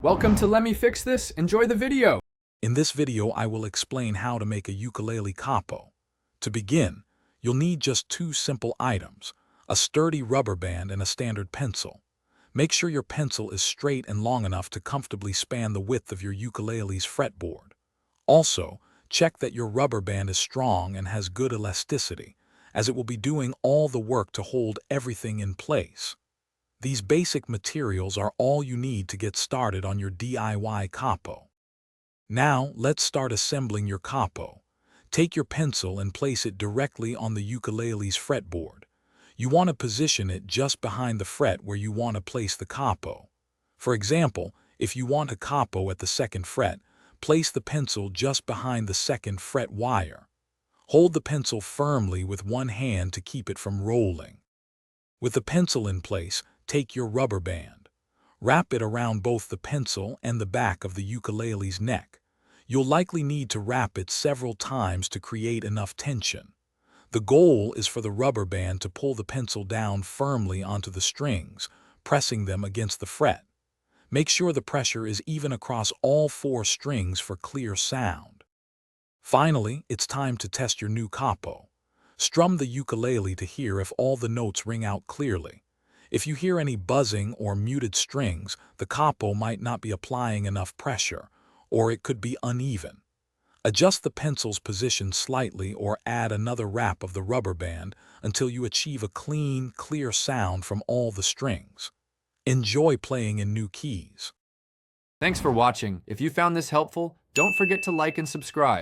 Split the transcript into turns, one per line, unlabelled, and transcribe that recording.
Welcome to Let Me Fix This. Enjoy the video.
In this video, I will explain how to make a ukulele capo. To begin, you'll need just two simple items, a sturdy rubber band and a standard pencil. Make sure your pencil is straight and long enough to comfortably span the width of your ukulele's fretboard. Also, check that your rubber band is strong and has good elasticity, as it will be doing all the work to hold everything in place. These basic materials are all you need to get started on your DIY capo. Now, let's start assembling your capo. Take your pencil and place it directly on the ukulele's fretboard. You want to position it just behind the fret where you want to place the capo. For example, if you want a capo at the second fret, place the pencil just behind the second fret wire. Hold the pencil firmly with one hand to keep it from rolling. With the pencil in place, take your rubber band. Wrap it around both the pencil and the back of the ukulele's neck. You'll likely need to wrap it several times to create enough tension. The goal is for the rubber band to pull the pencil down firmly onto the strings, pressing them against the fret. Make sure the pressure is even across all four strings for clear sound. Finally, it's time to test your new capo. Strum the ukulele to hear if all the notes ring out clearly. If you hear any buzzing or muted strings, the capo might not be applying enough pressure, or it could be uneven. Adjust the pencil's position slightly or add another wrap of the rubber band until you achieve a clean, clear sound from all the strings. Enjoy playing in new keys.
Thanks for watching. If you found this helpful, don't forget to like and subscribe.